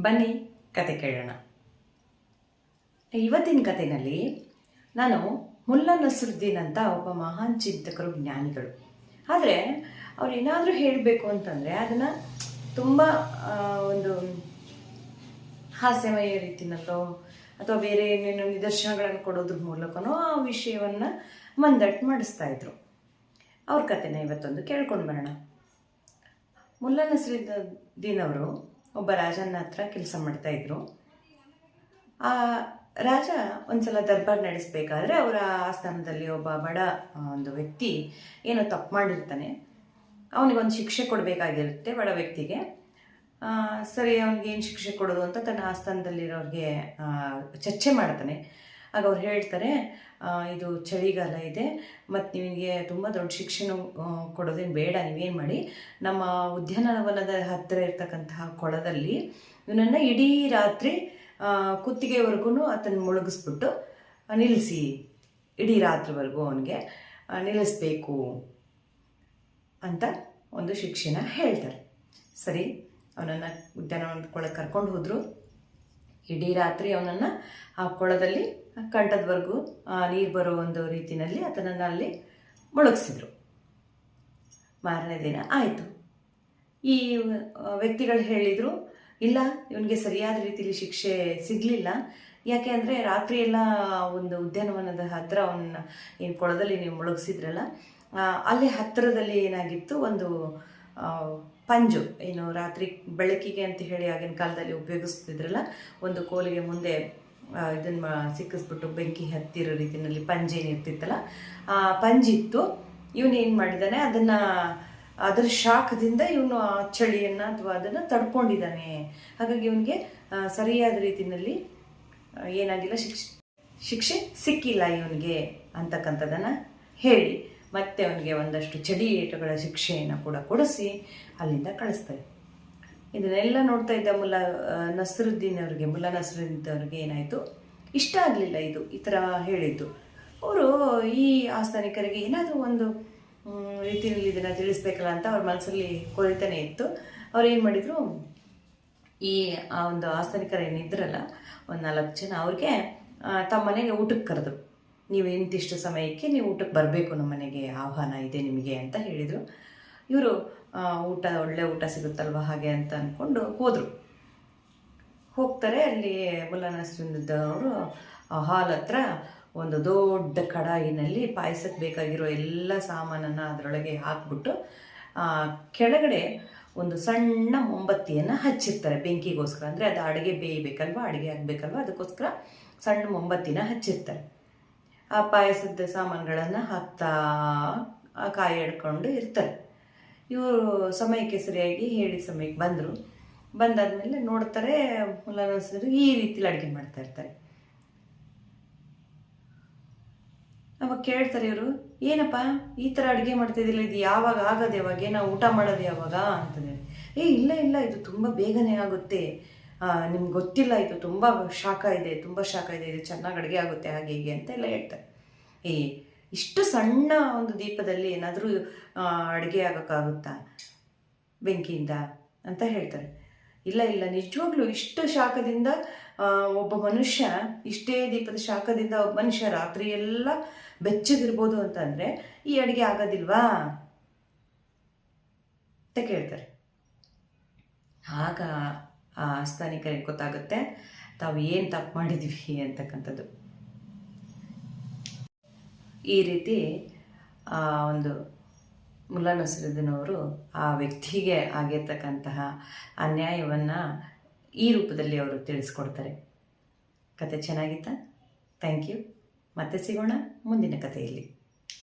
ಬನ್ನಿ ಕತೆ ಕೇಳೋಣ. ಇವತ್ತಿನ ಕಥೆಯಲ್ಲಿ ನಾನು ಮುಲ್ಲಾ ನಸರುದ್ದೀನ್ ಅಂತ ಒಬ್ಬ ಮಹಾನ್ ಚಿಂತಕರು, ಜ್ಞಾನಿಗಳು. ಆದರೆ ಅವ್ರು ಏನಾದರೂ ಹೇಳಬೇಕು ಅಂತಂದರೆ ಅದನ್ನು ತುಂಬ ಒಂದು ಹಾಸ್ಯಮಯ ರೀತಿಯಲ್ಲೋ ಅಥವಾ ಬೇರೆ ಏನೇನೋ ನಿದರ್ಶನಗಳನ್ನು ಕೊಡೋದ್ರ ಮೂಲಕನೋ ಆ ವಿಷಯವನ್ನು ಮಂದಟ್ಟು ಮಾಡಿಸ್ತಾಯಿದ್ರು. ಅವ್ರ ಕಥೆನ ಇವತ್ತೊಂದು ಕೇಳ್ಕೊಂಡು ಬರೋಣ. ಮುಲ್ಲಾ ನಸರುದ್ದೀನ್ ಅವರು ಒಬ್ಬ ರಾಜನ ಹತ್ರ ಕೆಲಸ ಮಾಡ್ತಾಯಿದ್ರು. ಆ ರಾಜ ಒಂದ್ಸಲ ದರ್ಬಾರ್ ನಡೆಸಬೇಕಾದ್ರೆ ಅವರ ಆಸ್ಥಾನದಲ್ಲಿ ಒಬ್ಬ ಬಡ ಒಂದು ವ್ಯಕ್ತಿ ಏನೋ ತಪ್ಪು ಮಾಡಿರ್ತಾನೆ. ಅವನಿಗೊಂದು ಶಿಕ್ಷೆ ಕೊಡಬೇಕಾಗಿರುತ್ತೆ ಬಡ ವ್ಯಕ್ತಿಗೆ. ಸರಿ, ಅವನಿಗೇನು ಶಿಕ್ಷೆ ಕೊಡೋದು ಅಂತ ತನ್ನ ಆಸ್ಥಾನದಲ್ಲಿರೋರಿಗೆ ಚರ್ಚೆ ಮಾಡ್ತಾನೆ. ಆಗ ಅವ್ರು ಹೇಳ್ತಾರೆ, ಇದು ಚಳಿಗಾಲ ಇದೆ ಮತ್ತು ನಿಮಗೆ ತುಂಬ ದೊಡ್ಡ ಶಿಕ್ಷೆನೂ ಕೊಡೋದೇನು ಬೇಡ, ನೀವೇನು ಮಾಡಿ ನಮ್ಮ ಉದ್ಯಾನವನದ ಹತ್ತಿರ ಇರ್ತಕ್ಕಂತಹ ಕೊಳದಲ್ಲಿ ಇವನನ್ನು ಇಡೀ ರಾತ್ರಿ ಕುತ್ತಿಗೆವರೆಗೂ ಆತನ ಮುಳುಗಿಸ್ಬಿಟ್ಟು ನಿಲ್ಲಿಸಿ, ಇಡೀ ರಾತ್ರಿವರೆಗೂ ಅವನಿಗೆ ನಿಲ್ಲಿಸ್ಬೇಕು ಅಂತ ಒಂದು ಶಿಕ್ಷೆನ ಹೇಳ್ತಾರೆ. ಸರಿ, ಅವನನ್ನು ಉದ್ಯಾನವನದ ಕೊಳಕ್ಕೆ ಕರ್ಕೊಂಡು ಹೋದರು. ಇಡೀ ರಾತ್ರಿ ಅವನನ್ನು ಆ ಕೊಳದಲ್ಲಿ ಕಂಠದವರೆಗೂ ನೀರು ಬರೋ ಒಂದು ರೀತಿಯಲ್ಲಿ ಆತನನ್ನು ಅಲ್ಲಿ ಮುಳುಗಿಸಿದ್ರು. ಮಾರನೇ ದಿನ ಆಯಿತು. ಈ ವ್ಯಕ್ತಿಗಳು ಹೇಳಿದರು, ಇಲ್ಲ, ಇವನಿಗೆ ಸರಿಯಾದ ರೀತಿಯಲ್ಲಿ ಶಿಕ್ಷೆ ಸಿಗಲಿಲ್ಲ. ಯಾಕೆ ಅಂದರೆ ರಾತ್ರಿ ಎಲ್ಲ ಒಂದು ಉದ್ಯಾನವನದ ಹತ್ತಿರ ಅವನ್ನ ಏನು ಕೊಳದಲ್ಲಿ ನೀವು ಮುಳುಗಿಸಿದ್ರಲ್ಲ, ಅಲ್ಲಿ ಹತ್ತಿರದಲ್ಲಿ ಏನಾಗಿತ್ತು, ಒಂದು ಪಂಜು, ಏನು ರಾತ್ರಿ ಬೆಳಕಿಗೆ ಅಂತ ಹೇಳಿ ಆಗಿನ ಕಾಲದಲ್ಲಿ ಉಪಯೋಗಿಸ್ತಿದ್ರಲ್ಲ, ಒಂದು ಕೋಲಿಗೆ ಮುಂದೆ ಇದನ್ನು ಸಿಕ್ಕಿಸ್ಬಿಟ್ಟು ಬೆಂಕಿ ಹತ್ತಿರೋ ರೀತಿಯಲ್ಲಿ ಪಂಜೇನಿರ್ತಿತ್ತಲ್ಲ, ಆ ಪಂಜಿತ್ತು. ಇವನೇನು ಮಾಡಿದ್ದಾನೆ, ಅದರ ಶಾಖದಿಂದ ಇವನು ಆ ಚಳಿಯನ್ನು ಅಥವಾ ಅದನ್ನು ತಡ್ಕೊಂಡಿದ್ದಾನೆ. ಹಾಗಾಗಿ ಇವನಿಗೆ ಸರಿಯಾದ ರೀತಿಯಲ್ಲಿ ಏನಾಗಿಲ್ಲ, ಶಿಕ್ಷೆ ಸಿಕ್ಕಿಲ್ಲ ಇವನಿಗೆ ಅಂತಕ್ಕಂಥದ್ದನ್ನು ಹೇಳಿ ಮತ್ತೆ ಅವನಿಗೆ ಒಂದಷ್ಟು ಚಡಿಯೇಟುಗಳ ಶಿಕ್ಷೆಯನ್ನು ಕೂಡ ಕೊಡಿಸಿ ಅಲ್ಲಿಂದ ಕಳಿಸ್ತಾರೆ. ಇದನ್ನೆಲ್ಲ ನೋಡ್ತಾ ಇದ್ದ ಮುಲ್ಲಾ ನಸರುದ್ದೀನ್ ಅವ್ರಿಗೆ ಏನಾಯಿತು, ಇಷ್ಟ ಆಗಲಿಲ್ಲ ಈ ಥರ ಹೇಳಿದ್ದು. ಅವರು ಈ ಆಸ್ಥಾನಿಕರಿಗೆ ಏನಾದರೂ ಒಂದು ರೀತಿಯಲ್ಲಿ ಇದನ್ನು ತಿಳಿಸ್ಬೇಕಲ್ಲ ಅಂತ ಅವ್ರ ಮನಸ್ಸಲ್ಲಿ ಕೊರಿತಾನೆ ಇತ್ತು. ಅವ್ರು ಏನು ಮಾಡಿದರು, ಆ ಒಂದು ಆಸ್ಥಾನಿಕರು ಏನಿದ್ರಲ್ಲ, ಒಂದು 4 ಜನ, ಅವ್ರಿಗೆ ತಮ್ಮ ಮನೆಗೆ ಊಟಕ್ಕೆ ಕರೆದ್ರು. ನೀವು ಇಂತಿಷ್ಟು ಸಮಯಕ್ಕೆ ನೀವು ಊಟಕ್ಕೆ ಬರಬೇಕು, ನಮ್ಮ ಮನೆಗೆ ಆಹ್ವಾನ ಇದೆ ನಿಮಗೆ ಅಂತ ಹೇಳಿದರು. ಇವರು ಒಳ್ಳೆ ಊಟ ಸಿಗುತ್ತಲ್ವ ಹಾಗೆ ಅಂತ ಅಂದ್ಕೊಂಡು ಹೋಗ್ತಾರೆ. ಅಲ್ಲಿ ಮುಲ್ಲಾ ನಸರುದ್ದೀನ್ ಅವರು ಹಾಲ್ ಹತ್ರ ಒಂದು ದೊಡ್ಡ ಕಡಾಯಿನಲ್ಲಿ ಪಾಯಸಕ್ಕೆ ಬೇಕಾಗಿರೋ ಎಲ್ಲ ಸಾಮಾನನ್ನು ಅದರೊಳಗೆ ಹಾಕ್ಬಿಟ್ಟು ಕೆಳಗಡೆ ಒಂದು ಸಣ್ಣ ಮೊಂಬತ್ತಿಯನ್ನು ಹಚ್ಚಿರ್ತಾರೆ ಬೆಂಕಿಗೋಸ್ಕರ. ಅಂದರೆ ಅದು ಅಡುಗೆ ಬೇಯಬೇಕಲ್ವ, ಅಡುಗೆ ಆಗಬೇಕಲ್ವ, ಅದಕ್ಕೋಸ್ಕರ ಸಣ್ಣ ಮೊಂಬತ್ತಿನ ಹಚ್ಚಿರ್ತಾರೆ. ಆ ಪಾಯಸದ ಸಾಮಾನುಗಳನ್ನು ಹಾಕ್ತಾ ಕಾಯಿ ಹಿಡ್ಕೊಂಡು ಇರ್ತಾರೆ. ಇವರು ಸಮಯಕ್ಕೆ ಸರಿಯಾಗಿ ಹೇಳಿದ ಸಮಯಕ್ಕೆ ಬಂದಾದ್ಮೇಲೆ ನೋಡ್ತಾರೆ, ಮುಲ್ಲಾ ನಸರುದ್ದೀನ್ ಈ ರೀತಿಲಿ ಅಡುಗೆ ಮಾಡ್ತಾ ಇರ್ತಾರೆ. ಅವಾಗ ಕೇಳ್ತಾರೆ ಇವರು, ಏನಪ್ಪ ಈ ಥರ ಅಡುಗೆ ಮಾಡ್ತಿದ್ದಿಲ್ಲ, ಇದು ಯಾವಾಗ ಆಗೋದು, ಯಾವಾಗ ನಾವು ಊಟ ಮಾಡೋದು ಯಾವಾಗ ಅಂತಂದೇಳಿ. ಇಲ್ಲ, ಇದು ತುಂಬ ಬೇಗನೆ ಆಗುತ್ತೆ, ನಿಮ್ಗೆ ಗೊತ್ತಿಲ್ಲ, ಇದು ತುಂಬ ಶಾಖ ಇದೆ, ಇದು ಚೆನ್ನಾಗಿ ಅಡುಗೆ ಆಗುತ್ತೆ ಹಾಗೆ ಹೀಗೆ ಅಂತ ಎಲ್ಲ ಹೇಳ್ತಾರೆ. ಇಷ್ಟು ಸಣ್ಣ ಒಂದು ದೀಪದಲ್ಲಿ ಏನಾದರೂ ಅಡುಗೆ ಆಗೋಕ್ಕಾಗುತ್ತಾ ಬೆಂಕಿಯಿಂದ ಅಂತ ಹೇಳ್ತಾರೆ. ಇಲ್ಲ, ನಿಜವಾಗ್ಲೂ ಇಷ್ಟು ಶಾಖದಿಂದ ಒಬ್ಬ ಮನುಷ್ಯ, ಇಷ್ಟೇ ದೀಪದ ಶಾಖದಿಂದ ಒಬ್ಬ ಮನುಷ್ಯ ರಾತ್ರಿ ಎಲ್ಲ ಬೆಚ್ಚಗಿರ್ಬೋದು ಅಂತಂದರೆ ಈ ಅಡುಗೆ ಆಗೋದಿಲ್ವಾ ಅಂತ ಕೇಳ್ತಾರೆ. ಆಗ ಆ ಆಸ್ಥಾನಿಕರಿಗೆ ಗೊತ್ತಾಗುತ್ತೆ ತಾವು ಏನು ತಪ್ಪು ಮಾಡಿದ್ವಿ ಅಂತಕ್ಕಂಥದ್ದು. ಈ ರೀತಿ ಒಂದು ಮುಲ್ಲಾ ನಸರುದ್ದೀನ್ ಅವರು ಆ ವ್ಯಕ್ತಿಗೆ ಆಗಿರ್ತಕ್ಕಂತಹ ಅನ್ಯಾಯವನ್ನು ಈ ರೂಪದಲ್ಲಿ ಅವರು ತಿಳಿಸ್ಕೊಡ್ತಾರೆ. ಕತೆ ಚೆನ್ನಾಗಿತ್ತಾ? Thank you. ಮತ್ತೆ ಸಿಗೋಣ ಮುಂದಿನ ಕಥೆಯಲ್ಲಿ.